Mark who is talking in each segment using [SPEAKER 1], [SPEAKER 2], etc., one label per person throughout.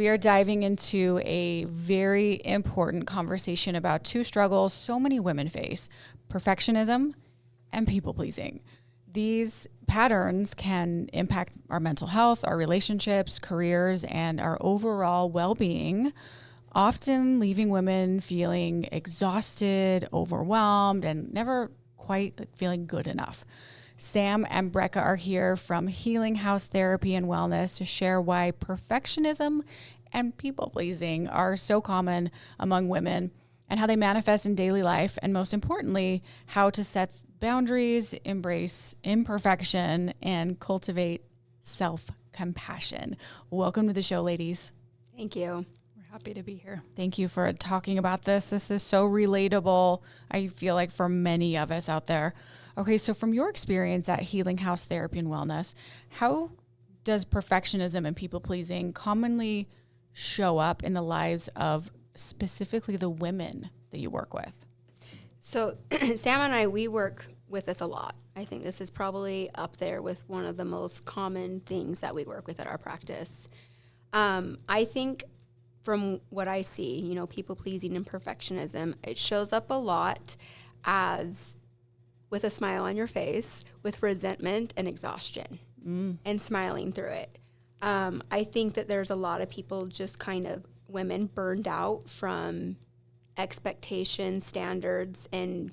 [SPEAKER 1] We are diving into a very important conversation about two struggles so many women face: perfectionism and people pleasing. These patterns can impact our mental health, our relationships, careers, and our overall well-being, often leaving women feeling exhausted, overwhelmed, and never quite feeling good enough. Sam and Brecka are here from Healing House Therapy and Wellness to share why perfectionism and people-pleasing are so common among women and how they manifest in daily life, and most importantly, how to set boundaries, embrace imperfection, and cultivate self-compassion. Welcome to the show, ladies.
[SPEAKER 2] Thank you.
[SPEAKER 3] We're happy to be here.
[SPEAKER 1] Thank you for talking about this. This is so relatable, I feel like, for many of us out there. Okay, so from your experience at Healing House Therapy and Wellness, how does perfectionism and people-pleasing commonly show up in the lives of specifically the women that you work with?
[SPEAKER 2] So Sam and I, we work with this a lot. I think this is probably up there with one of the most common things that we work with at our practice. I think from what I see, people pleasing and perfectionism, it shows up a lot as with a smile on your face, with resentment and exhaustion, and smiling through it. I think that there's a lot of people just kind of women burned out from expectations, standards, in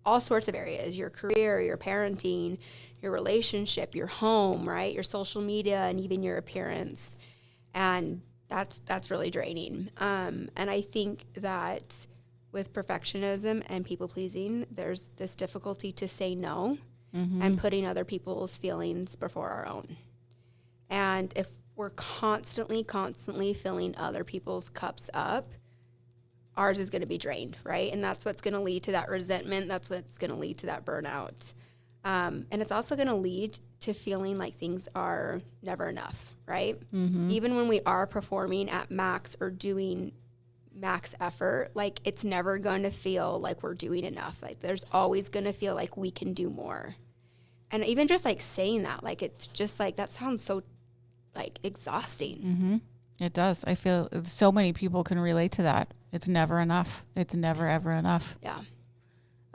[SPEAKER 2] all sorts of areas: your career, your parenting, your relationship, your home, right? Your social media, and even your appearance. And that's really draining. And I think that with perfectionism and people pleasing, there's this difficulty to say no and putting other people's feelings before our own. And if we're constantly filling other people's cups up, ours is going to be drained, right? And that's what's going to lead to that resentment. That's what's going to lead to that burnout. And it's also going to lead to feeling like things are never enough, right? Even when we are performing at max or doing max effort, like it's never going to feel like we're doing enough. Like there's always going to feel like we can do more. And even just like saying that, like it's just like, that sounds so like exhausting.
[SPEAKER 1] It does. I feel so many people can relate to that. It's never enough. It's never, ever enough.
[SPEAKER 2] Yeah.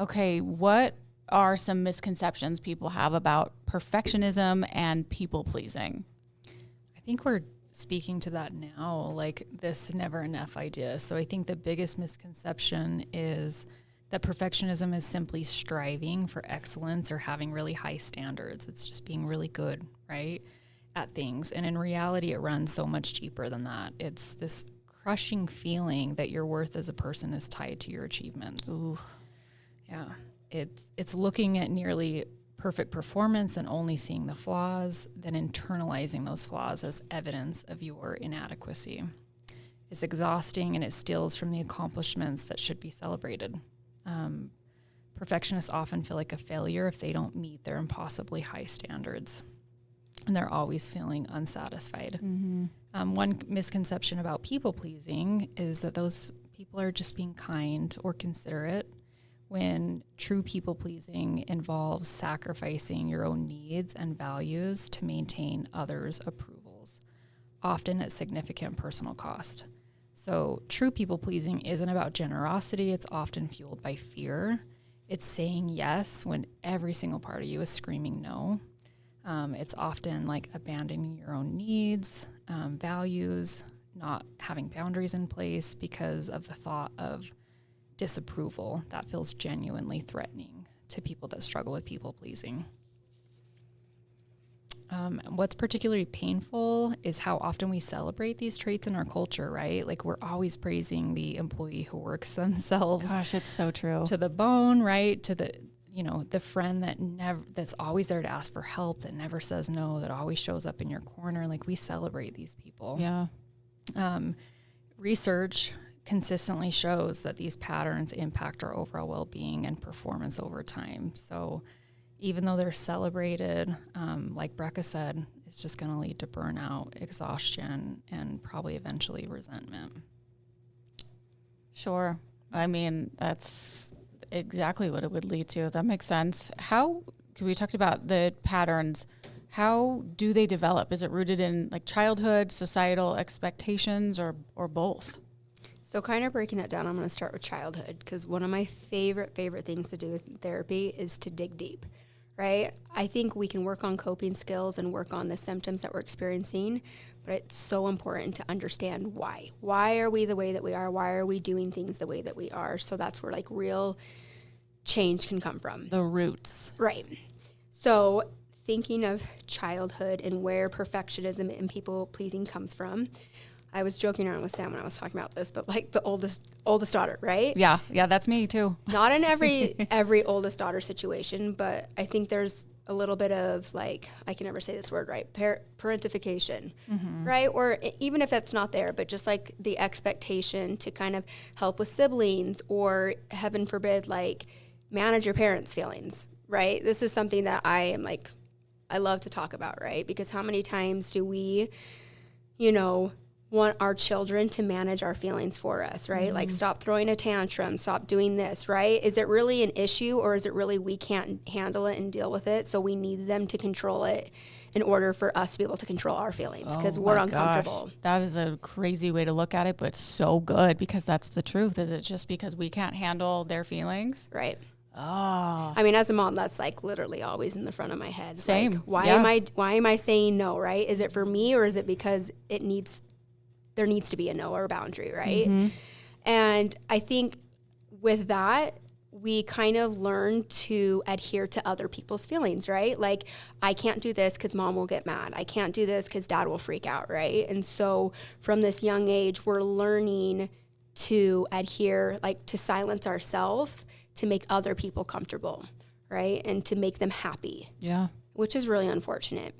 [SPEAKER 1] Okay, what are some misconceptions people have about perfectionism and people-pleasing?
[SPEAKER 3] I think we're speaking to that now, like this never enough idea. So I think the biggest misconception is that perfectionism is simply striving for excellence or having really high standards. It's just being really good, right, at things. And in reality, it runs so much deeper than that. It's this crushing feeling that your worth as a person is tied to your achievements.
[SPEAKER 1] Ooh.
[SPEAKER 3] Yeah. It's looking at nearly perfect performance and only seeing the flaws, then internalizing those flaws as evidence of your inadequacy. It's exhausting, and it steals from the accomplishments that should be celebrated. Perfectionists often feel like a failure if they don't meet their impossibly high standards, and they're always feeling unsatisfied. One misconception about people-pleasing is that those people are just being kind or considerate, when true people-pleasing involves sacrificing your own needs and values to maintain others' approvals, often at significant personal cost. So true people-pleasing isn't about generosity. It's often fueled by fear. It's saying yes when every single part of you is screaming no. It's often like abandoning your own needs, values, not having boundaries in place because of the thought of disapproval that feels genuinely threatening to people that struggle with people-pleasing. What's particularly painful is how often we celebrate these traits in our culture, right? Like we're always praising the employee who works themselves.
[SPEAKER 1] Gosh, it's so true.
[SPEAKER 3] To the bone, right? To the, the friend that's always there to ask for help, that never says no, that always shows up in your corner. Like we celebrate these people.
[SPEAKER 1] Yeah.
[SPEAKER 3] Research consistently shows that these patterns impact our overall well-being and performance over time. So even though they're celebrated, like Brecka said, it's just going to lead to burnout, exhaustion, and probably eventually resentment.
[SPEAKER 1] Sure. I mean, that's exactly what it would lead to. That makes sense. We talked about the patterns. How do they develop? Is it rooted in like childhood, societal expectations, or both?
[SPEAKER 2] So kind of breaking that down, I'm going to start with childhood, because one of my favorite things to do with therapy is to dig deep, right? I think we can work on coping skills and work on the symptoms that we're experiencing, but it's so important to understand why. Why are we the way that we are? Why are we doing things the way that we are? So that's where like real change can come from.
[SPEAKER 1] The roots.
[SPEAKER 2] Right. So thinking of childhood and where perfectionism and people pleasing comes from, I was joking around with Sam when I was talking about this, but like the oldest daughter, right?
[SPEAKER 1] Yeah, that's me too.
[SPEAKER 2] Not in every oldest daughter situation, but I think there's a little bit of like, I can never say this word right, parentification, right? Or even if that's not there, but just like the expectation to kind of help with siblings, or heaven forbid, like manage your parents' feelings, right? This is something that I love to talk about, right? Because how many times do we, want our children to manage our feelings for us, right? Like stop throwing a tantrum, stop doing this, right? Is it really an issue, or is it really we can't handle it and deal with it, so we need them to control it in order for us to be able to control our feelings, because we're uncomfortable.
[SPEAKER 1] Gosh. That is a crazy way to look at it, but so good, because that's the truth. Is it just because we can't handle their feelings?
[SPEAKER 2] Right.
[SPEAKER 1] Oh.
[SPEAKER 2] I mean, as a mom, that's like literally always in the front of my head.
[SPEAKER 1] Same.
[SPEAKER 2] Like, why am I saying no, right? Is it for me, or is it because there needs to be a no or a boundary, right? And I think with that, we kind of learn to adhere to other people's feelings, right? Like, I can't do this because mom will get mad. I can't do this because dad will freak out, right? And so from this young age, we're learning to adhere, like to silence ourselves to make other people comfortable, right? And to make them happy.
[SPEAKER 1] Yeah.
[SPEAKER 2] Which is really unfortunate.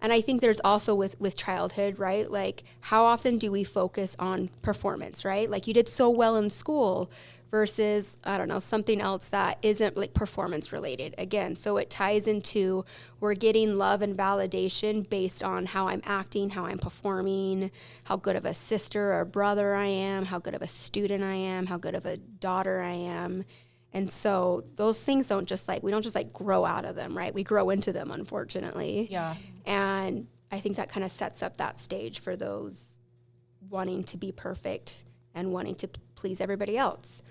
[SPEAKER 2] And I think there's also with childhood, right? Like, how often do we focus on performance, right? Like, you did so well in school versus, I don't know, something else that isn't like performance related. Again, so it ties into, we're getting love and validation based on how I'm acting, how I'm performing, how good of a sister or brother I am, how good of a student I am, how good of a daughter I am. And so those things we don't just grow out of them, right? We grow into them, unfortunately.
[SPEAKER 1] Yeah.
[SPEAKER 2] And I think that kind of sets up that stage for those wanting to be perfect and wanting to please everybody else.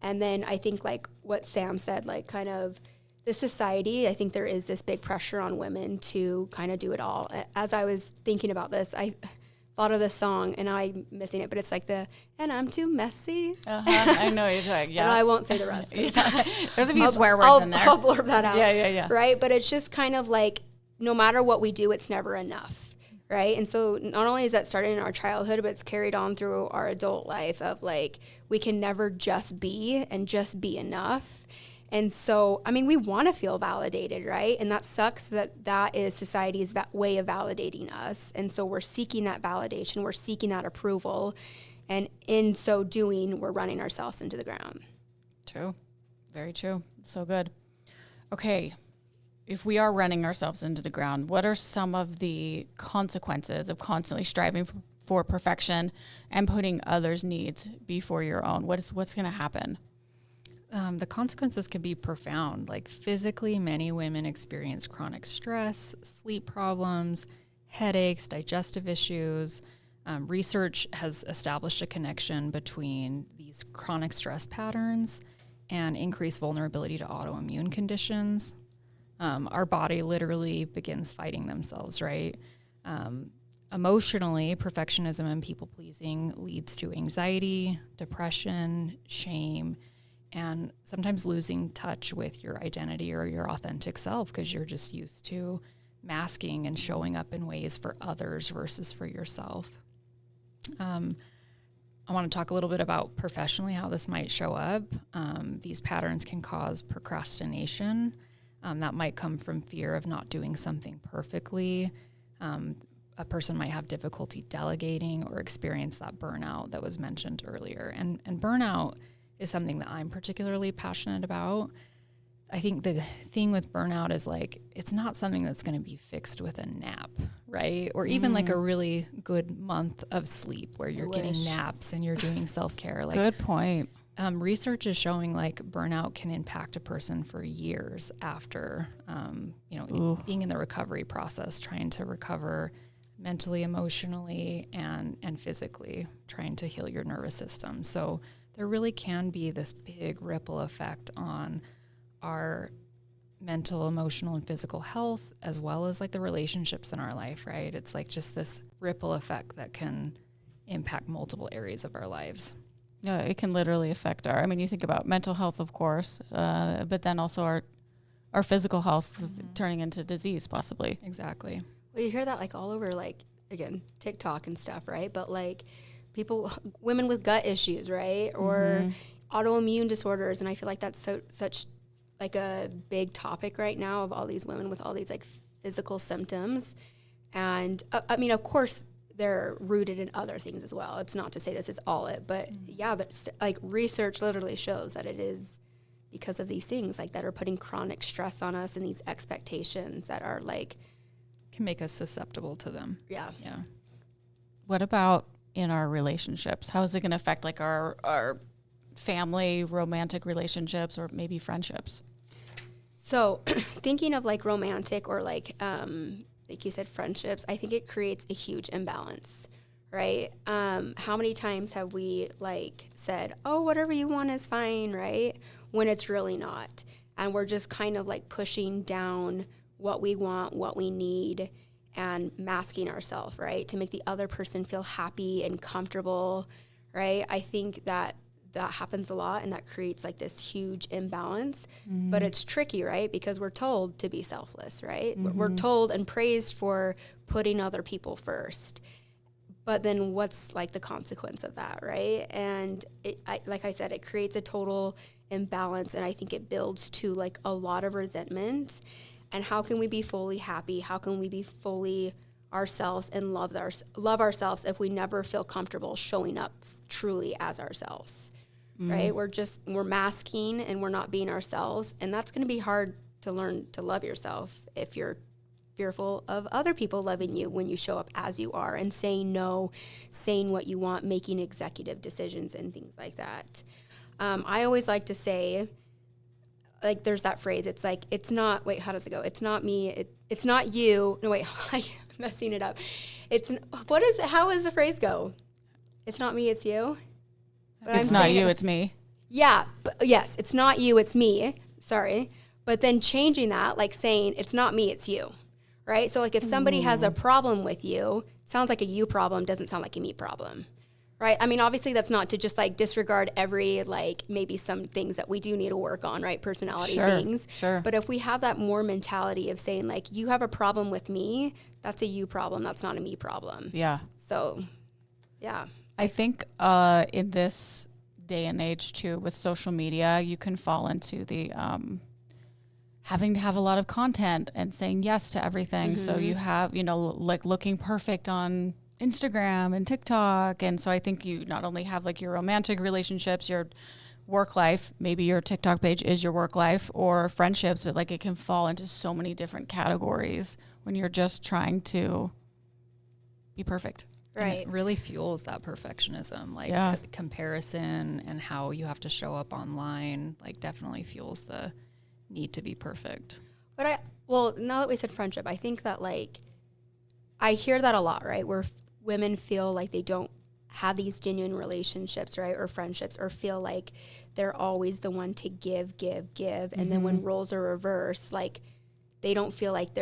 [SPEAKER 2] And then I think like what Sam said, like kind of the society, I think there is this big pressure on women to kind of do it all. As I was thinking about this, I thought of this song, and I'm missing it, but it's like and I'm too messy.
[SPEAKER 1] I know you're talking, yeah.
[SPEAKER 2] And I won't say the rest.
[SPEAKER 1] There's a few swear words in there.
[SPEAKER 2] I'll blurb that out.
[SPEAKER 1] Yeah.
[SPEAKER 2] Right? But it's just kind of like, no matter what we do, it's never enough, right? And so not only is that starting in our childhood, but it's carried on through our adult life of like, we can never just be and just be enough. And so, I mean, we want to feel validated, right? And that sucks that is society's way of validating us. And so we're seeking that validation, we're seeking that approval. And in so doing, we're running ourselves into the ground.
[SPEAKER 1] True. Very true. So good. Okay. If we are running ourselves into the ground, what are some of the consequences of constantly striving for perfection and putting others' needs before your own? What's going to happen?
[SPEAKER 3] The consequences can be profound. Like physically, many women experience chronic stress, sleep problems, headaches, digestive issues. Research has established a connection between these chronic stress patterns and increased vulnerability to autoimmune conditions. Our body literally begins fighting themselves, right? Emotionally, perfectionism and people-pleasing leads to anxiety, depression, shame, and sometimes losing touch with your identity or your authentic self because you're just used to masking and showing up in ways for others versus for yourself. I want to talk a little bit about professionally how this might show up. These patterns can cause procrastination. That might come from fear of not doing something perfectly. A person might have difficulty delegating or experience that burnout that was mentioned earlier. And burnout is something that I'm particularly passionate about. I think the thing with burnout is like, it's not something that's going to be fixed with a nap, right? Or even like a really good month of sleep where you're getting naps and you're doing self-care. Like,
[SPEAKER 1] good point.
[SPEAKER 3] Research is showing like burnout can impact a person for years after, being in the recovery process, trying to recover mentally, emotionally, and physically, trying to heal your nervous system. So there really can be this big ripple effect on our mental, emotional, and physical health, as well as like the relationships in our life, right? It's like just this ripple effect that can impact multiple areas of our lives.
[SPEAKER 1] Yeah, it can literally affect you think about mental health, of course, but then also our physical health turning into disease, possibly.
[SPEAKER 3] Exactly.
[SPEAKER 2] Well, you hear that like all over, like, again, TikTok and stuff, right? But like women with gut issues, right? Or autoimmune disorders. And I feel like that's such like a big topic right now of all these women with all these like physical symptoms. And of course, they're rooted in other things as well. It's not to say this is all it, but like research literally shows that it is because of these things like that are putting chronic stress on us and these expectations that are like
[SPEAKER 3] can make us susceptible to them.
[SPEAKER 2] Yeah.
[SPEAKER 1] What about in our relationships? How is it going to affect like our family, romantic relationships, or maybe friendships?
[SPEAKER 2] So thinking of like romantic or like you said, friendships, I think it creates a huge imbalance, right? How many times have we like said, oh, whatever you want is fine, right? When it's really not. And we're just kind of like pushing down what we want, what we need, and masking ourselves, right? To make the other person feel happy and comfortable, right? I think that happens a lot, and that creates like this huge imbalance. But it's tricky, right? Because we're told to be selfless, right? We're told and praised for putting other people first. But then what's like the consequence of that, right? And like I said, it creates a total imbalance, and I think it builds to like a lot of resentment. And how can we be fully happy? How can we be fully ourselves and love ourselves if we never feel comfortable showing up truly as ourselves? Right? We're masking and we're not being ourselves. And that's going to be hard to learn to love yourself if you're fearful of other people loving you when you show up as you are and saying no, saying what you want, making executive decisions and things like that. I always like to say, like, there's that phrase. It's like, how does it go? It's not me. It's not you. No, wait, I'm messing it up. How does the phrase go? It's not me, it's you. But
[SPEAKER 1] it's not you, it's me.
[SPEAKER 2] Yeah, but yes, it's not you, it's me. Sorry. But then changing that, like saying, it's not me, it's you, right? So like if somebody has a problem with you, sounds like a you problem, doesn't sound like a me problem, right? I mean, obviously that's not to just like disregard every, like maybe some things that we do need to work on, right? Personality things.
[SPEAKER 1] Sure.
[SPEAKER 2] But if we have that more mentality of saying like, you have a problem with me, that's a you problem, that's not a me problem.
[SPEAKER 1] Yeah.
[SPEAKER 2] So, yeah.
[SPEAKER 1] I think in this day and age too, with social media, you can fall into the having to have a lot of content and saying yes to everything. So you have, like looking perfect on Instagram and TikTok. And so I think you not only have like your romantic relationships, your work life, maybe your TikTok page is your work life, or friendships, but like it can fall into so many different categories when you're just trying to be perfect.
[SPEAKER 2] Right.
[SPEAKER 3] And it really fuels that perfectionism, like comparison and how you have to show up online, like definitely fuels the need to be perfect.
[SPEAKER 2] But now that we said friendship, I think that like, I hear that a lot, right? Where women feel like they don't have these genuine relationships, right? Or friendships, or feel like they're always the one to give. And then when roles are reversed, like they don't feel like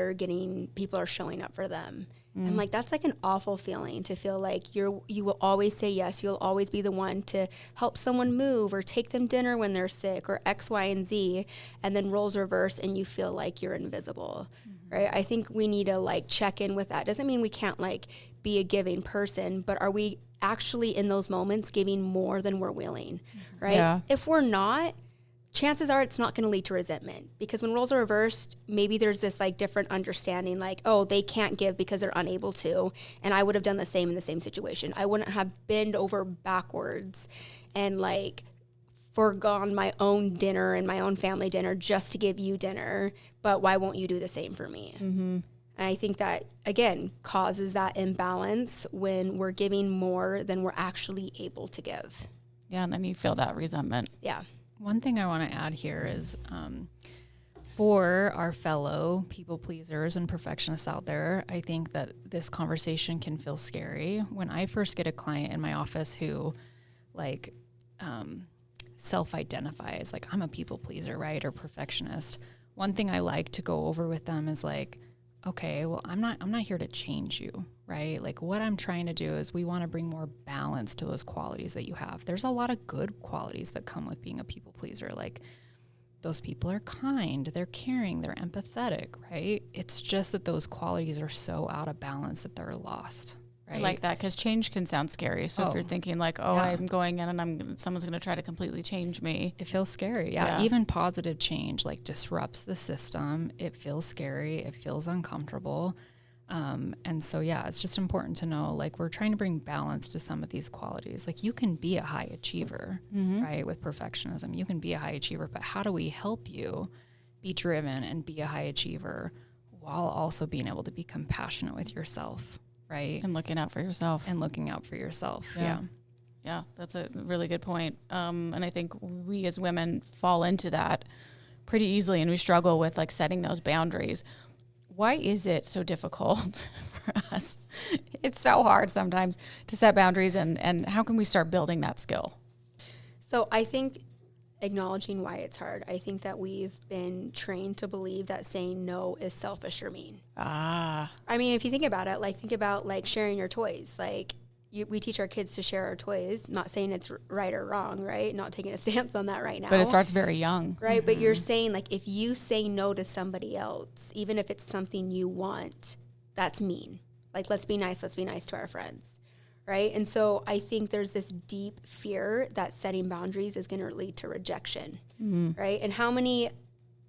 [SPEAKER 2] people are showing up for them. I'm like, that's like an awful feeling to feel like you will always say yes. You'll always be the one to help someone move or take them dinner when they're sick or X, Y, and Z. And then roles reverse and you feel like you're invisible, right? I think we need to like check in with that. Doesn't mean we can't like be a giving person, but are we actually in those moments giving more than we're willing, right?
[SPEAKER 1] Yeah.
[SPEAKER 2] If we're not, chances are it's not going to lead to resentment, because when roles are reversed, maybe there's this like different understanding, like, oh, they can't give because they're unable to. And I would have done the same in the same situation. I wouldn't have bent over backwards and like forgone my own dinner and my own family dinner just to give you dinner. But why won't you do the same for me? And I think that, again, causes that imbalance when we're giving more than we're actually able to give.
[SPEAKER 1] Yeah, and then you feel that resentment.
[SPEAKER 2] Yeah.
[SPEAKER 3] One thing I want to add here is for our fellow people pleasers and perfectionists out there, I think that this conversation can feel scary. When I first get a client in my office who like self-identifies, like I'm a people pleaser, right, or perfectionist, one thing I like to go over with them is like, okay, well, I'm not here to change you, right? Like what I'm trying to do is we want to bring more balance to those qualities that you have. There's a lot of good qualities that come with being a people pleaser. Like those people are kind, they're caring, they're empathetic, right? It's just that those qualities are so out of balance that they're lost, right?
[SPEAKER 1] I like that because change can sound scary. So if you're thinking like, oh,
[SPEAKER 3] yeah.
[SPEAKER 1] I'm going in and someone's going to try to completely change me.
[SPEAKER 3] It feels scary. Yeah. Even positive change like disrupts the system. It feels scary. It feels uncomfortable. And so, yeah, it's just important to know, like, we're trying to bring balance to some of these qualities. Like you can be a high achiever, right? With perfectionism, you can be a high achiever, but how do we help you be driven and be a high achiever while also being able to be compassionate with yourself, right?
[SPEAKER 1] And looking out for yourself.
[SPEAKER 3] And looking out for yourself.
[SPEAKER 1] Yeah. Yeah, that's a really good point. And I think we as women fall into that pretty easily, and we struggle with like setting those boundaries. Why is it so difficult for us? It's so hard sometimes to set boundaries, and how can we start building that skill?
[SPEAKER 2] So I think acknowledging why it's hard. I think that we've been trained to believe that saying no is selfish or mean.
[SPEAKER 1] Ah.
[SPEAKER 2] I mean, if you think about it, like think about like sharing your toys. Like we teach our kids to share our toys, not saying it's right or wrong, right? Not taking a stance on that right now.
[SPEAKER 1] But it starts very young.
[SPEAKER 2] Right, but you're saying like if you say no to somebody else, even if it's something you want, that's mean. Like let's be nice to our friends. Right? And so I think there's this deep fear that setting boundaries is going to lead to rejection. Right? And how many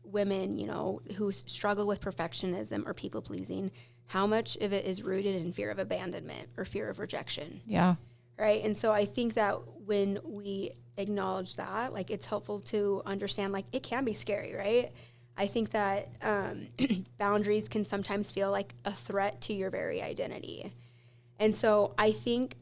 [SPEAKER 2] women, you know, who struggle with perfectionism or people pleasing, how much of it is rooted in fear of abandonment or fear of rejection?
[SPEAKER 1] Yeah.
[SPEAKER 2] Right. And so I think that when we acknowledge that, like it's helpful to understand, like it can be scary, right? I think that boundaries can sometimes feel like a threat to your very identity. And so I think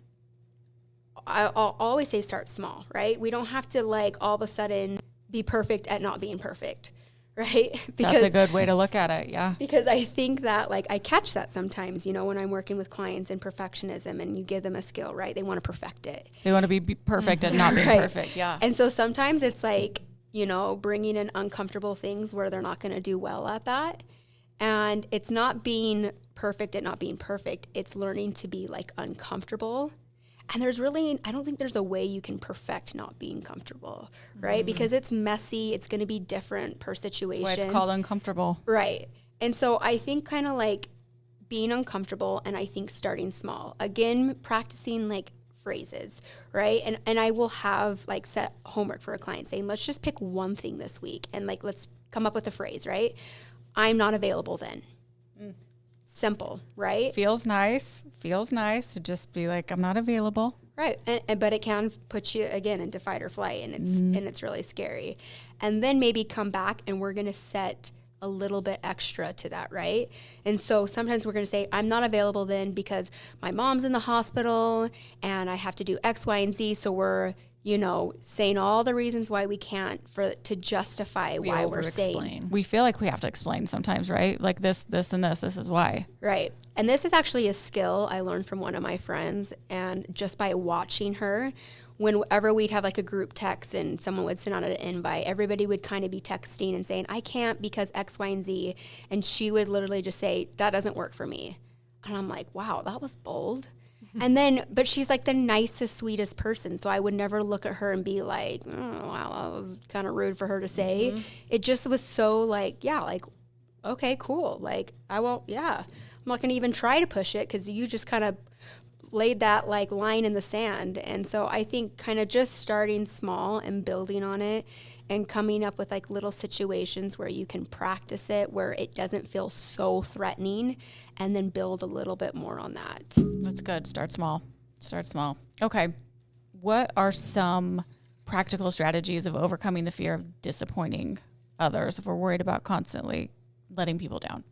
[SPEAKER 2] I'll always say start small, right? We don't have to like all of a sudden be perfect at not being perfect. Right?
[SPEAKER 1] Because that's a good way to look at it. Yeah.
[SPEAKER 2] Because I think that like I catch that sometimes, you know, when I'm working with clients in perfectionism and you give them a skill, right? They want to perfect it.
[SPEAKER 1] They want to be perfect at not being perfect. Yeah.
[SPEAKER 2] And so sometimes it's like, you know, bringing in uncomfortable things where they're not going to do well at that. And it's not being perfect at not being perfect. It's learning to be like uncomfortable. And there's really, I don't think there's a way you can perfect not being comfortable, right? Because it's messy. It's going to be different per situation.
[SPEAKER 1] That's why it's called uncomfortable.
[SPEAKER 2] Right. And so I think kind of like being uncomfortable, and I think starting small. Again, practicing like phrases, right? And I will have like set homework for a client saying, let's just pick one thing this week and like let's come up with a phrase, right? I'm not available then. Simple, right?
[SPEAKER 1] Feels nice to just be like, I'm not available.
[SPEAKER 2] Right. And but it can put you again into fight or flight, and it's really scary. And then maybe come back and we're going to set a little bit extra to that, right? And so sometimes we're going to say, I'm not available then because my mom's in the hospital and I have to do X, Y, and Z. So we're, you know, saying all the reasons why we can't to justify why we're saying.
[SPEAKER 1] We feel like we have to explain sometimes, right? Like this, and this is why.
[SPEAKER 2] Right. And this is actually a skill I learned from one of my friends. And just by watching her, whenever we'd have like a group text and someone would send out an invite, everybody would kind of be texting and saying, I can't because X, Y, and Z. And she would literally just say, that doesn't work for me. And I'm like, wow, that was bold. And then, but she's like the nicest, sweetest person. So I would never look at her and be like, oh, wow, that was kind of rude for her to say. It just was so like, yeah, like, okay, cool. Like, I won't, yeah. I'm not going to even try to push it because you just kind of laid that like line in the sand. And so I think kind of just starting small and building on it and coming up with like little situations where you can practice it, where it doesn't feel so threatening, and then build a little bit more on that.
[SPEAKER 1] That's good. Start small. Okay. What are some practical strategies of overcoming the fear of disappointing others if we're worried about constantly letting people down?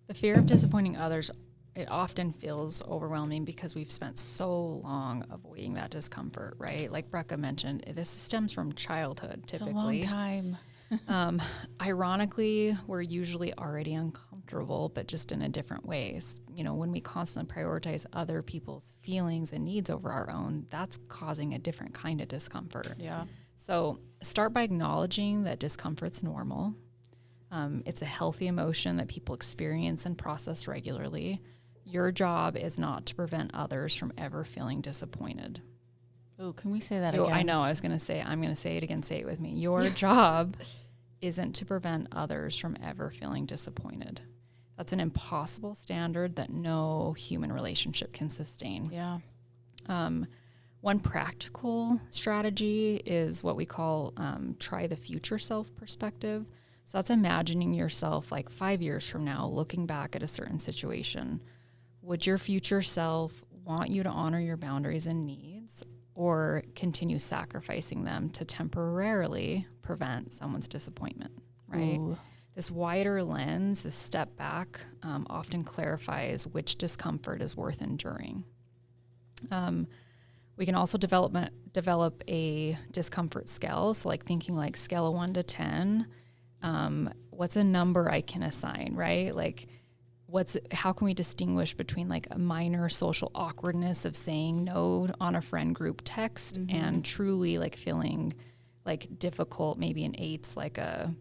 [SPEAKER 3] The fear of disappointing others it often feels overwhelming because we've spent so long avoiding that discomfort, right? Like Brecka mentioned, this stems from childhood typically.
[SPEAKER 1] It's a long time.
[SPEAKER 3] Ironically, we're usually already uncomfortable, but just in a different ways. You know, when we constantly prioritize other people's feelings and needs over our own, that's causing a different kind of discomfort.
[SPEAKER 1] Yeah.
[SPEAKER 3] So start by acknowledging that discomfort's normal. It's a healthy emotion that people experience and process regularly. Your job is not to prevent others from ever feeling disappointed.
[SPEAKER 1] Oh, can we say that again?
[SPEAKER 3] I know. I'm going to say it again. Say it with me. Your job isn't to prevent others from ever feeling disappointed. That's an impossible standard that no human relationship can sustain.
[SPEAKER 1] Yeah.
[SPEAKER 3] One practical strategy is what we call try the future self perspective. So that's imagining yourself like 5 years from now, looking back at a certain situation. Would your future self want you to honor your boundaries and needs, or continue sacrificing them to temporarily prevent someone's disappointment, right?
[SPEAKER 1] Ooh.
[SPEAKER 3] This wider lens, this step back, often clarifies which discomfort is worth enduring. We can also develop a discomfort scale. So like thinking like scale of 1 to 10, what's a number I can assign, right? Like how can we distinguish between like a minor social awkwardness of saying no on a friend group text and truly like feeling like difficult, maybe an 8's like a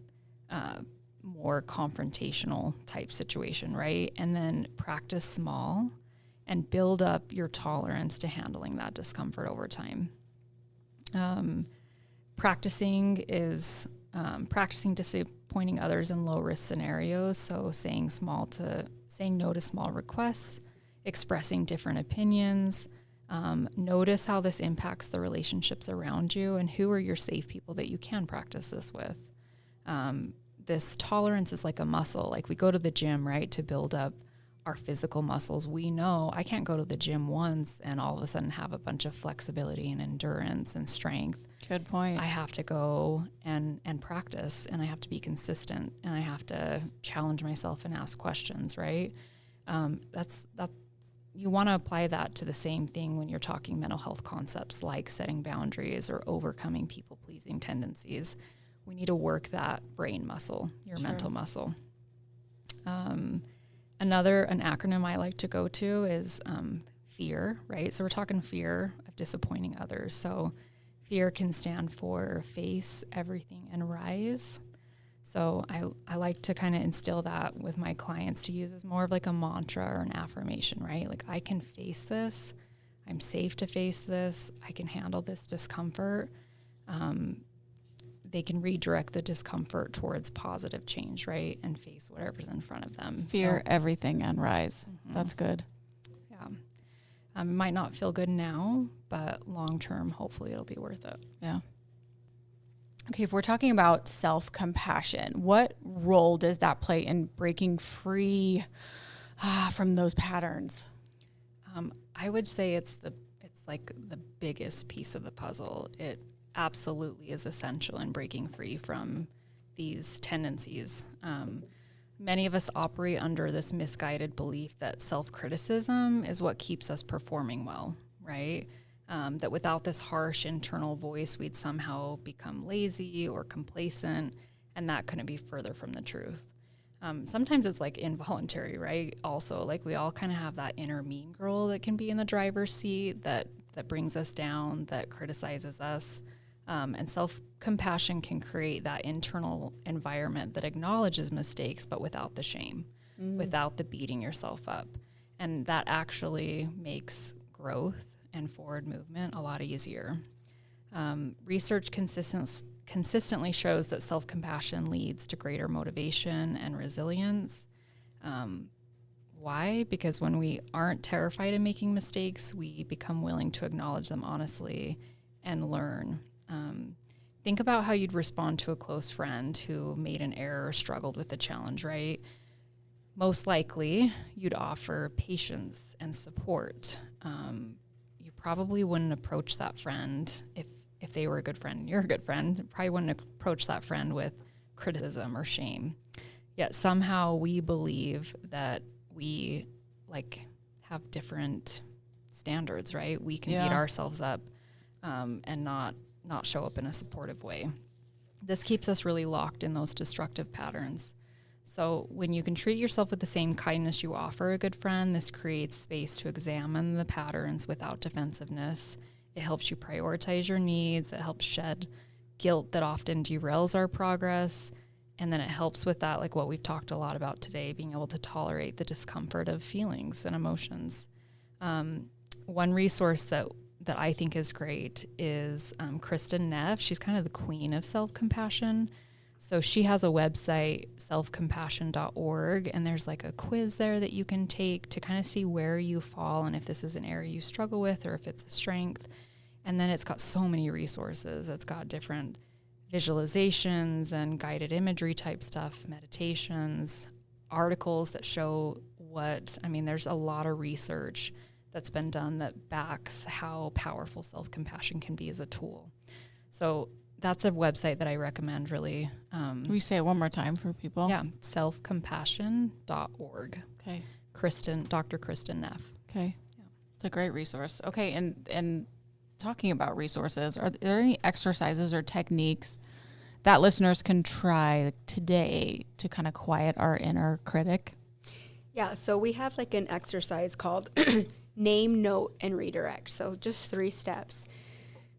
[SPEAKER 3] more confrontational type situation, right? And then practice small and build up your tolerance to handling that discomfort over time. Practicing disappointing others in low risk scenarios. So saying no to small requests, expressing different opinions. Notice how this impacts the relationships around you and who are your safe people that you can practice this with. This tolerance is like a muscle. Like we go to the gym, right, to build up our physical muscles. We know I can't go to the gym once and all of a sudden have a bunch of flexibility and endurance and strength.
[SPEAKER 1] Good point.
[SPEAKER 3] I have to go and practice, and I have to be consistent, and I have to challenge myself and ask questions, right? That's you want to apply that to the same thing when you're talking mental health concepts like setting boundaries or overcoming people-pleasing tendencies. We need to work that brain muscle, your mental muscle. An acronym I like to go to is FEAR, right? So we're talking fear of disappointing others. So fear can stand for face everything and rise. So I like to kind of instill that with my clients to use as more of like a mantra or an affirmation, right? Like I can face this. I'm safe to face this. I can handle this discomfort. They can redirect the discomfort towards positive change, right? And face whatever's in front of them.
[SPEAKER 1] Fear everything and rise. That's good.
[SPEAKER 3] Yeah. It might not feel good now, but long term, hopefully it'll be worth it.
[SPEAKER 1] Yeah. Okay, if we're talking about self-compassion, what role does that play in breaking free from those patterns?
[SPEAKER 3] I would say it's like the biggest piece of the puzzle. It absolutely is essential in breaking free from these tendencies. Many of us operate under this misguided belief that self-criticism is what keeps us performing well, right? That without this harsh internal voice, we'd somehow become lazy or complacent, and that couldn't be further from the truth. Sometimes it's like involuntary, right? Also, like we all kind of have that inner mean girl that can be in the driver's seat that brings us down, that criticizes us. And self-compassion can create that internal environment that acknowledges mistakes, but without the shame, without the beating yourself up. And that actually makes growth and forward movement a lot easier. Research consistently shows that self-compassion leads to greater motivation and resilience. Why? Because when we aren't terrified of making mistakes, we become willing to acknowledge them honestly and learn. Think about how you'd respond to a close friend who made an error or struggled with a challenge, right? Most likely, you'd offer patience and support. You probably wouldn't approach that friend if they were a good friend and you're a good friend. You probably wouldn't approach that friend with criticism or shame. Yet somehow we believe that we have different standards, right? We can beat ourselves up and not show up in a supportive way. This keeps us really locked in those destructive patterns. So when you can treat yourself with the same kindness you offer a good friend, this creates space to examine the patterns without defensiveness. It helps you prioritize your needs. It helps shed guilt that often derails our progress. And then it helps with that, like what we've talked a lot about today, being able to tolerate the discomfort of feelings and emotions. One resource that I think is great is Kristen Neff. She's kind of the queen of self-compassion. So she has a website, selfcompassion.org, and there's like a quiz there that you can take to kind of see where you fall and if this is an area you struggle with or if it's a strength. And then it's got so many resources. It's got different visualizations and guided imagery type stuff, meditations, articles that show there's a lot of research that's been done that backs how powerful self-compassion can be as a tool. So that's a website that I recommend really.
[SPEAKER 1] Will you say it one more time for people?
[SPEAKER 3] Yeah, selfcompassion.org.
[SPEAKER 1] Okay.
[SPEAKER 3] Dr. Kristen Neff.
[SPEAKER 1] Okay. Yeah. It's a great resource. Okay, and talking about resources, are there any exercises or techniques that listeners can try today to kind of quiet our inner critic?
[SPEAKER 2] Yeah, so we have like an exercise called name, note, and redirect. So just 3 steps.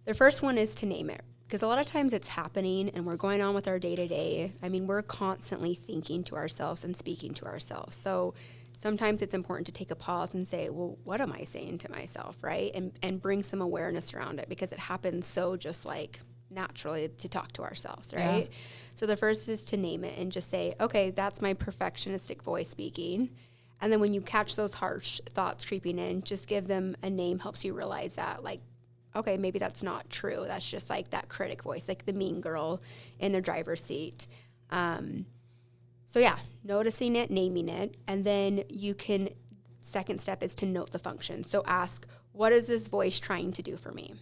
[SPEAKER 2] The first one is to name it, because a lot of times it's happening and we're going on with our day-to-day. I mean, we're constantly thinking to ourselves and speaking to ourselves. So sometimes it's important to take a pause and say, well, what am I saying to myself, right? And bring some awareness around it, because it happens so just like naturally to talk to ourselves, right? Yeah. So the first is to name it and just say, okay, that's my perfectionistic voice speaking. And then when you catch those harsh thoughts creeping in, just give them a name, helps you realize that, like, okay, maybe that's not true. That's just like that critic voice, like the mean girl in the driver's seat. So yeah, noticing it, naming it, and then second step is to note the function. So ask, what is this voice trying to do for me?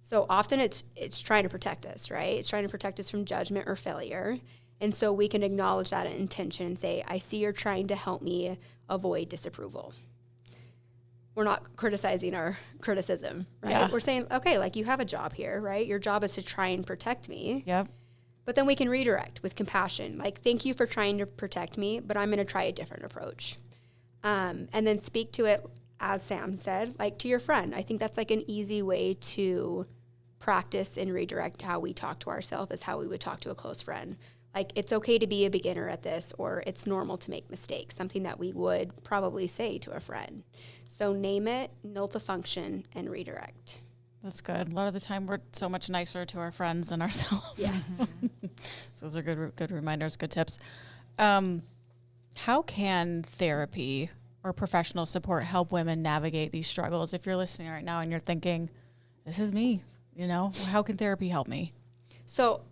[SPEAKER 2] So often it's trying to protect us, right? It's trying to protect us from judgment or failure. And so we can acknowledge that intention and say, I see you're trying to help me avoid disapproval. We're not criticizing our criticism, right? Yeah. We're saying, okay, like you have a job here, right? Your job is to try and protect me.
[SPEAKER 1] Yep.
[SPEAKER 2] But then we can redirect with compassion. Like, thank you for trying to protect me, but I'm going to try a different approach. And then speak to it, as Sam said, like to your friend. I think that's like an easy way to practice and redirect how we talk to ourselves, is how we would talk to a close friend. Like, it's okay to be a beginner at this, or it's normal to make mistakes, something that we would probably say to a friend. So name it, note the function, and redirect.
[SPEAKER 1] That's good. A lot of the time we're so much nicer to our friends than ourselves.
[SPEAKER 2] Yes.
[SPEAKER 1] Those are good reminders, good tips. How can therapy or professional support help women navigate these struggles? If you're listening right now and you're thinking, this is me, how can therapy help me?
[SPEAKER 2] So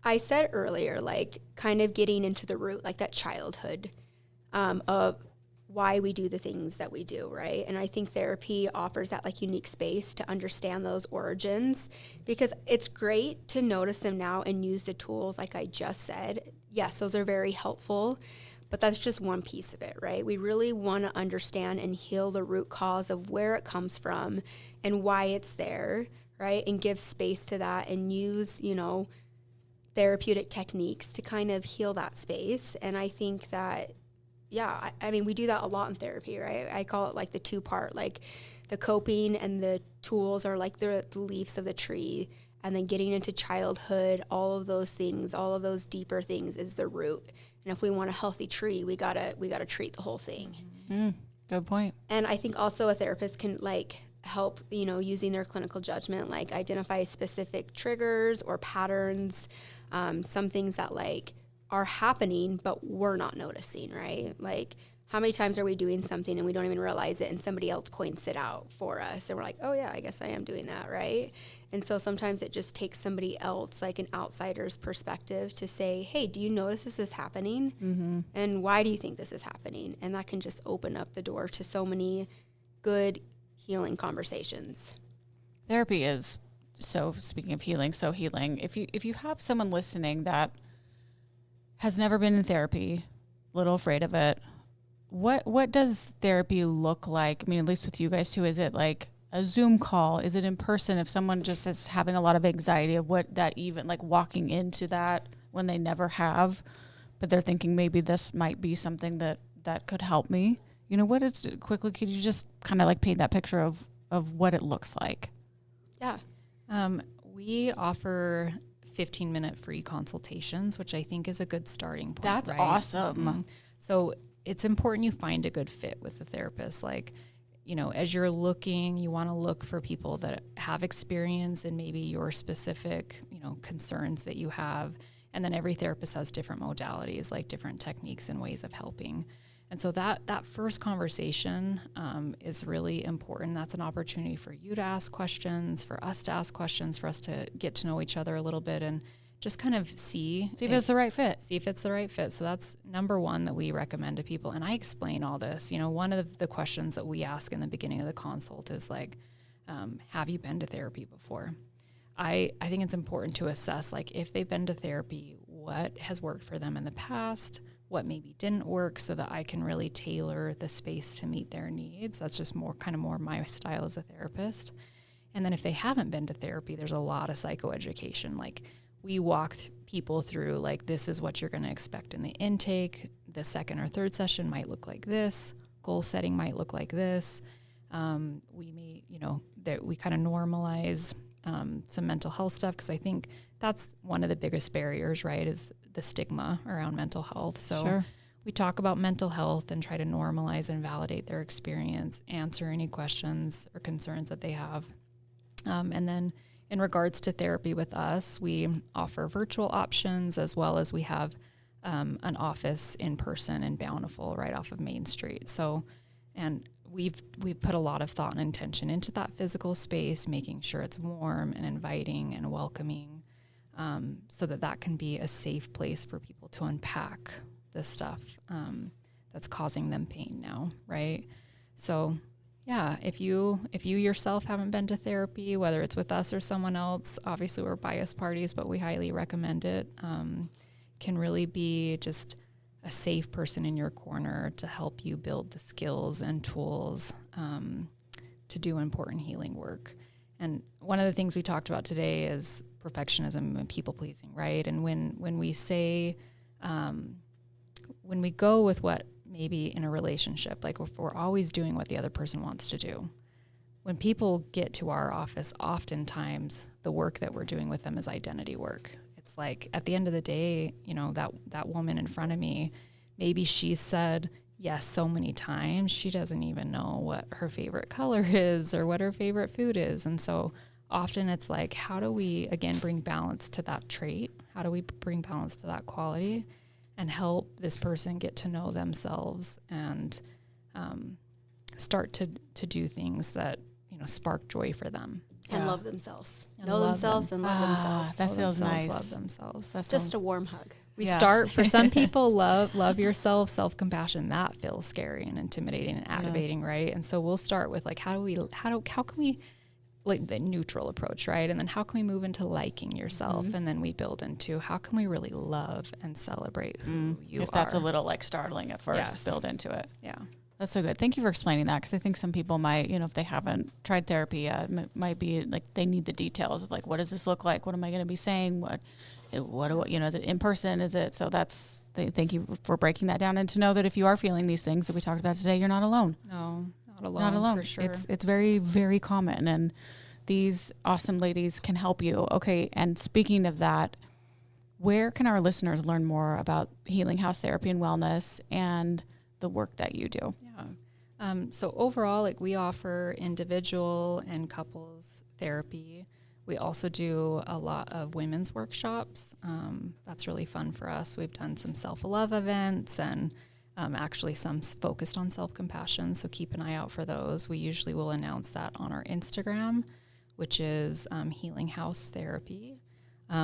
[SPEAKER 2] I said earlier, like kind of getting into the root, like that childhood of why we do the things that we do, right? And I think therapy offers that like unique space to understand those origins, because it's great to notice them now and use the tools like I just said. Yes, those are very helpful, but that's just one piece of it, right? We really want to understand and heal the root cause of where it comes from and why it's there, right? And give space to that and use, therapeutic techniques to kind of heal that space. And I think that, I mean, we do that a lot in therapy, right? I call it like the 2-part, like the coping and the tools are like the leaves of the tree, and then getting into childhood, all of those things, all of those deeper things is the root. And if we want a healthy tree, we gotta treat the whole thing.
[SPEAKER 1] Good point.
[SPEAKER 2] And I think also a therapist can like help, using their clinical judgment, like identify specific triggers or patterns, some things that like are happening, but we're not noticing, right? Like, how many times are we doing something and we don't even realize it, and somebody else points it out for us, and we're like, oh yeah, I guess I am doing that, right? And so sometimes it just takes somebody else, like an outsider's perspective, to say, hey, do you notice this is happening? Mm-hmm. And why do you think this is happening? And that can just open up the door to so many good healing conversations.
[SPEAKER 1] Therapy is, so speaking of healing, so healing. If you have someone listening that has never been in therapy, a little afraid of it, what does therapy look like? I mean, at least with you guys too, is it like a Zoom call? Is it in person? If someone just is having a lot of anxiety of what that even like walking into that when they never have, but they're thinking maybe this might be something that could help me. You know, what is quickly, could you just kind of like paint that picture of what it looks like?
[SPEAKER 2] Yeah.
[SPEAKER 3] We offer 15-minute free consultations, which I think is a good starting point.
[SPEAKER 1] That's
[SPEAKER 3] right?
[SPEAKER 1] awesome.
[SPEAKER 3] Mm-hmm. So it's important you find a good fit with the therapist. Like, you know, as you're looking, you want to look for people that have experience in maybe your specific, you know, concerns that you have. And then every therapist has different modalities, like different techniques and ways of helping. And so that first conversation is really important. That's an opportunity for you to ask questions, for us to ask questions, for us to get to know each other a little bit and just kind of see
[SPEAKER 1] if it's the right fit.
[SPEAKER 3] See if it's the right fit. So that's number one that we recommend to people. And I explain all this. You know, one of the questions that we ask in the beginning of the consult is like, have you been to therapy before? I think it's important to assess, like, if they've been to therapy, what has worked for them in the past, what maybe didn't work, so that I can really tailor the space to meet their needs. That's just more my style as a therapist. And then if they haven't been to therapy, there's a lot of psychoeducation. Like, we walk people through, like, this is what you're going to expect in the intake. The second or third session might look like this. Goal setting might look like this. We may, you know, that we kind of normalize some mental health stuff, because I think that's one of the biggest barriers, right, is the stigma around mental health. So
[SPEAKER 1] Sure.
[SPEAKER 3] We talk about mental health and try to normalize and validate their experience, answer any questions or concerns that they have. And then in regards to therapy with us, we offer virtual options, as well as we have an office in person in Bountiful right off of Main Street. So, and we've put a lot of thought and intention into that physical space, making sure it's warm and inviting and welcoming, so that can be a safe place for people to unpack this stuff that's causing them pain now, right? So yeah, if you yourself haven't been to therapy, whether it's with us or someone else, obviously we're biased parties, but we highly recommend it. Can really be just a safe person in your corner to help you build the skills and tools to do important healing work. And one of the things we talked about today is perfectionism and people pleasing, right? And when we say, when we go with what maybe in a relationship, like if we're always doing what the other person wants to do, when people get to our office, oftentimes the work that we're doing with them is identity work. It's like, at the end of the day, you know, that woman in front of me, maybe she said yes so many times, she doesn't even know what her favorite color is or what her favorite food is. And so often it's like, how do we, again, bring balance to that trait? How do we bring balance to that quality and help this person get to know themselves and start to do things that, you know, spark joy for them?
[SPEAKER 2] And love themselves.
[SPEAKER 3] And
[SPEAKER 2] know
[SPEAKER 3] love
[SPEAKER 2] themselves
[SPEAKER 3] them.
[SPEAKER 2] and love themselves.
[SPEAKER 1] That feels nice.
[SPEAKER 3] Love themselves.
[SPEAKER 1] That
[SPEAKER 2] Just
[SPEAKER 1] sounds-
[SPEAKER 2] a warm hug.
[SPEAKER 3] We
[SPEAKER 1] Yeah.
[SPEAKER 3] start, for some people, love yourself, self-compassion. That feels scary and intimidating and activating, right? And so we'll start with, like, how can we, like, the neutral approach, right? And then how can we move into liking yourself?
[SPEAKER 1] Mm-hmm.
[SPEAKER 3] And then we build into how can we really love and celebrate who you
[SPEAKER 1] if
[SPEAKER 3] are.
[SPEAKER 1] that's a little like startling at first,
[SPEAKER 3] Yes.
[SPEAKER 1] build into it.
[SPEAKER 3] Yeah.
[SPEAKER 1] That's so good. Thank you for explaining that, because I think some people might, you know, if they haven't tried therapy yet, might be like they need the details of, like, what does this look like? What am I going to be saying? What, you know, is it in person? Is it? So thank you for breaking that down, and to know that if you are feeling these things that we talked about today, you're not alone.
[SPEAKER 3] No, not alone.
[SPEAKER 1] Not alone.
[SPEAKER 3] For sure.
[SPEAKER 1] It's very, very common, and these awesome ladies can help you. Okay. And speaking of that, where can our listeners learn more about Healing House Therapy and Wellness and the work that you do?
[SPEAKER 3] Yeah. So overall, like, we offer individual and couples therapy. We also do a lot of women's workshops. That's really fun for us. We've done some self-love events and actually some focused on self-compassion. So keep an eye out for those. We usually will announce that on our Instagram, which is Healing House Therapy,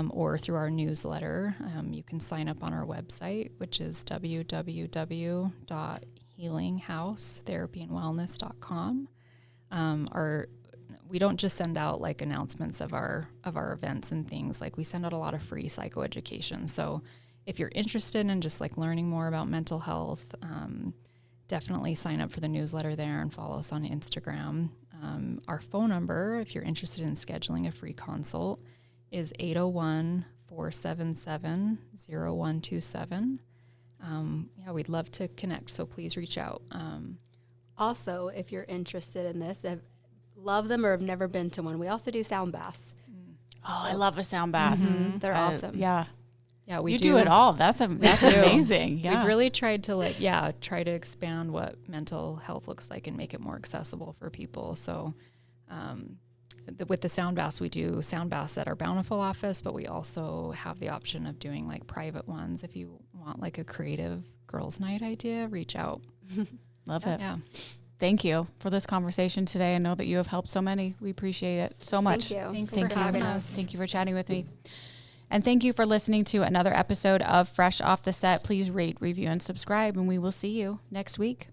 [SPEAKER 3] or through our newsletter. You can sign up on our website, which is www.healinghousetherapyandwellness.com. We don't just send out, like, announcements of our events and things. Like, we send out a lot of free psychoeducation. So if you're interested in just, like, learning more about mental health, definitely sign up for the newsletter there and follow us on Instagram. Our phone number, if you're interested in scheduling a free consult, is 801-477-0127. We'd love to connect, so please reach out.
[SPEAKER 2] Also, if you're interested in this, love them or have never been to one, we also do sound baths.
[SPEAKER 1] Oh, I love a sound bath.
[SPEAKER 2] They're awesome.
[SPEAKER 1] Yeah.
[SPEAKER 3] Yeah, we
[SPEAKER 1] You do it all. That's amazing. Yeah.
[SPEAKER 3] We've really tried to try to expand what mental health looks like and make it more accessible for people. So with the sound baths, we do sound baths at our Bountiful office, but we also have the option of doing like private ones. If you want like a creative girls' night idea, reach out.
[SPEAKER 1] Love it.
[SPEAKER 3] Yeah.
[SPEAKER 1] Thank you for this conversation today. I know that you have helped so many. We appreciate it so much.
[SPEAKER 2] Thank you.
[SPEAKER 3] Thanks
[SPEAKER 1] Thank
[SPEAKER 3] for
[SPEAKER 1] you.
[SPEAKER 3] having us.
[SPEAKER 1] Thank you for chatting with me. And thank you for listening to another episode of Fresh Off the Set. Please rate, review, and subscribe, and we will see you next week.